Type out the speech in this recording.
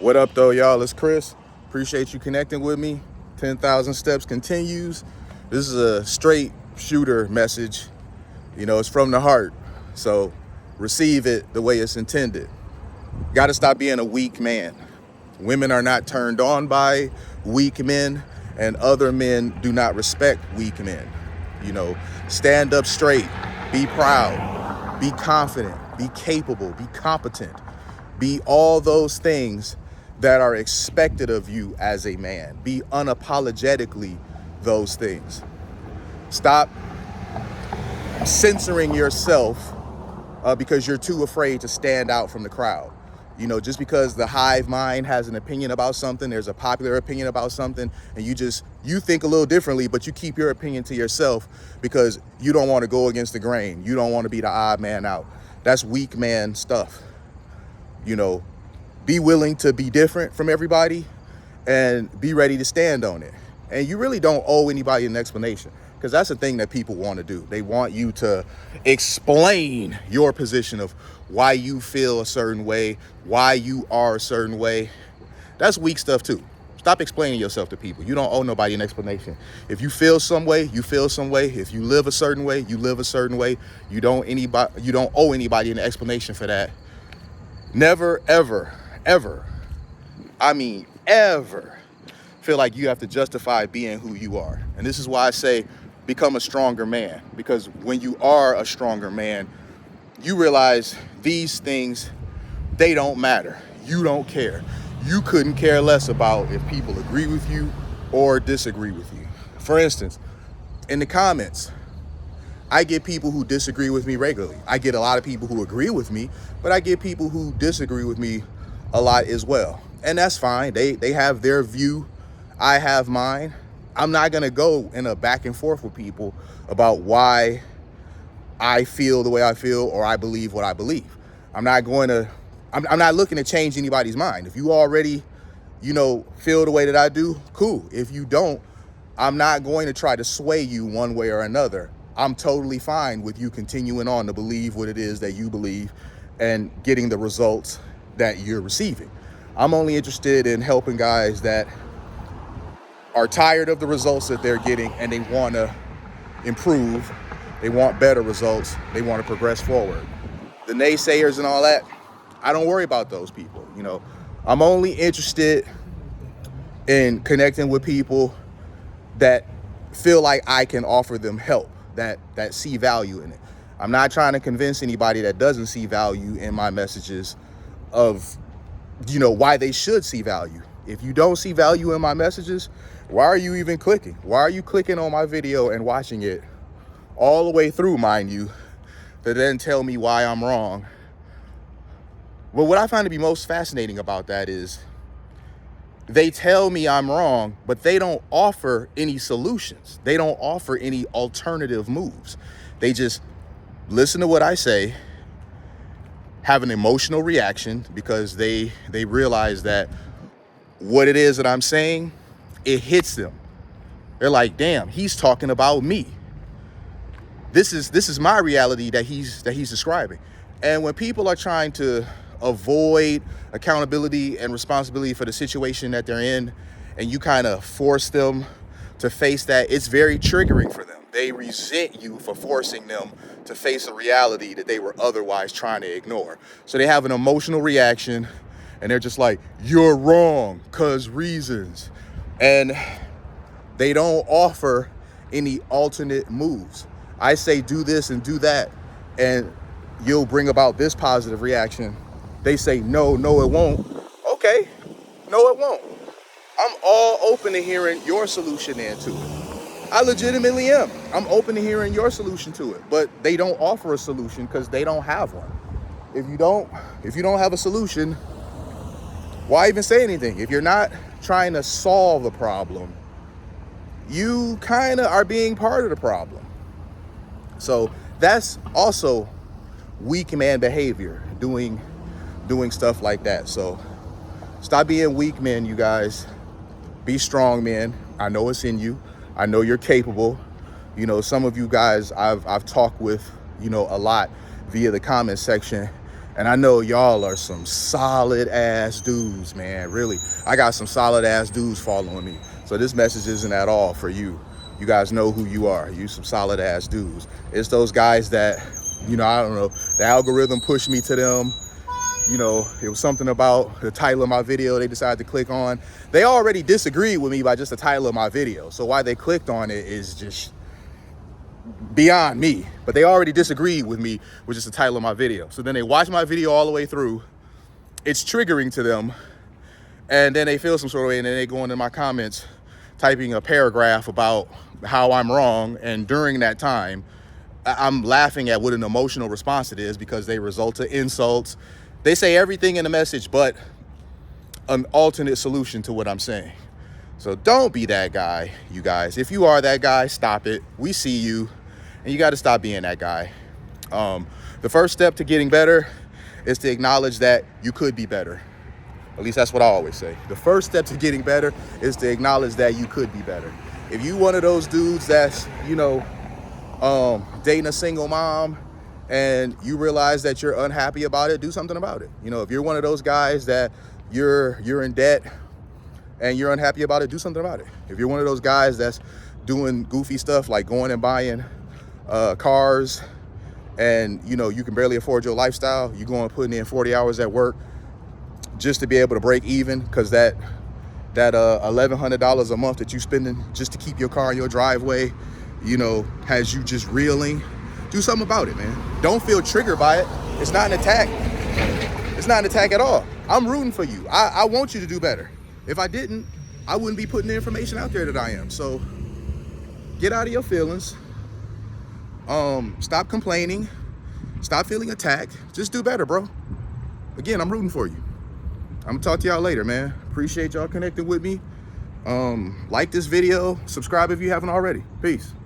What up though, y'all? It's Chris. Appreciate you connecting with me. 10,000 Steps continues. This is a straight shooter message. You know, it's from the heart. So receive it the way it's intended. Got to stop being a weak man. Women are not turned on by weak men, and other men do not respect weak men. You know, stand up straight, be proud, be confident, be capable, be competent, be all those things that are expected of you as a man. Be unapologetically those things. Stop censoring yourself because you're too afraid to stand out from the crowd. You know, just because the hive mind has an opinion about something, there's a popular opinion about something, and you think a little differently, but you keep your opinion to yourself because you don't want to go against the grain. You don't want to be the odd man out. That's weak man stuff. You know, be willing to be different from everybody and be ready to stand on it. And you really don't owe anybody an explanation, because that's the thing that people want to do. They want you to explain your position of why you feel a certain way, why you are a certain way. That's weak stuff too. Stop explaining yourself to people. You don't owe nobody an explanation. If you feel some way, you feel some way. If you live a certain way, you live a certain way. You don't owe anybody an explanation for that. Never, ever, ever, I mean ever, feel like you have to justify being who you are. And this is why I say become a stronger man, because when you are a stronger man, you realize these things, they don't matter. You don't care. You couldn't care less about if people agree with you or disagree with you. For instance, in the comments, I get people who disagree with me regularly. I get a lot of people who agree with me, but I get people who disagree with me a lot as well. And that's fine. They have their view. I have mine. I'm not going to go in a back and forth with people about why I feel the way I feel or I believe what I believe. I'm not looking to change anybody's mind. If you already, feel the way that I do, cool. If you don't, I'm not going to try to sway you one way or another. I'm totally fine with you continuing on to believe what it is that you believe and getting the results that you're receiving. I'm only interested in helping guys that are tired of the results that they're getting and they want to improve. They want better results. They want to progress forward. The naysayers and all that, I don't worry about those people. I'm only interested in connecting with people that feel like I can offer them help, that see value in it. I'm not trying to convince anybody that doesn't see value in my messages of, why they should see value. If you don't see value in my messages, why are you even clicking? Why are you clicking on my video and watching it all the way through, mind you, to then tell me why I'm wrong? But what I find to be most fascinating about that is they tell me I'm wrong, but they don't offer any solutions. They don't offer any alternative moves. They just listen to what I say, have an emotional reaction because they realize that what it is that I'm saying, it hits them. They're like, damn, he's talking about me. This is my reality that he's describing. And when people are trying to avoid accountability and responsibility for the situation that they're in, and you kind of force them to face that, it's very triggering for them. They resent you for forcing them to face a reality that they were otherwise trying to ignore. So they have an emotional reaction and they're just like, you're wrong, 'cause reasons. And they don't offer any alternate moves. I say do this and do that, and you'll bring about this positive reaction. They say, no, it won't. Okay, no, it won't. I'm all open to hearing your solution into it. I legitimately am. I'm open to hearing your solution to it, but they don't offer a solution because they don't have one. If you don't have a solution, why even say anything? If you're not trying to solve the problem, you kind of are being part of the problem. So that's also weak man behavior, doing stuff like that. So stop being weak men, you guys. Be strong men. I know it's in you. I know you're capable. Some of you guys I've talked with, a lot via the comment section, And I know y'all are some solid ass dudes, man. Really, I got some solid ass dudes following me. So this message isn't at all for you. You guys know who you are. You some solid ass dudes. It's those guys that, you know, I don't know, the algorithm pushed me to them. You know, it was something about the title of my video they decided to click on. They already disagreed with me by just the title of my video. So why they clicked on it is just beyond me. But they already disagreed with me with just the title of my video. So then they watch my video all the way through. It's triggering to them. And then they feel some sort of way, and then they go into my comments typing a paragraph about how I'm wrong. And during that time, I'm laughing at what an emotional response it is, because they result to insults. They say everything in the message but an alternate solution to what I'm saying. So don't be that guy, you guys. If you are that guy, stop it. We see you, and you got to stop being that guy. The first step to getting better is to acknowledge that you could be better. At least that's what I always say. The first step to getting better is to acknowledge that you could be better. If you one of those dudes that's, you know, dating a single mom and you realize that you're unhappy about it, do something about it. You know, if you're one of those guys that you're in debt and you're unhappy about it, do something about it. If you're one of those guys that's doing goofy stuff like going and buying cars and, you know, you can barely afford your lifestyle, you're going putting in 40 hours at work just to be able to break even, because that $1,100 a month that you spending just to keep your car in your driveway, you know, has you just reeling. Do something about it, man. Don't feel triggered by it. It's not an attack. It's not an attack at all. I'm rooting for you. I want you to do better. If I didn't, I wouldn't be putting the information out there that I am. So get out of your feelings. Stop complaining. Stop feeling attacked. Just do better, bro. Again, I'm rooting for you. I'm gonna talk to y'all later, man. Appreciate y'all connecting with me. Like this video, subscribe if you haven't already. Peace.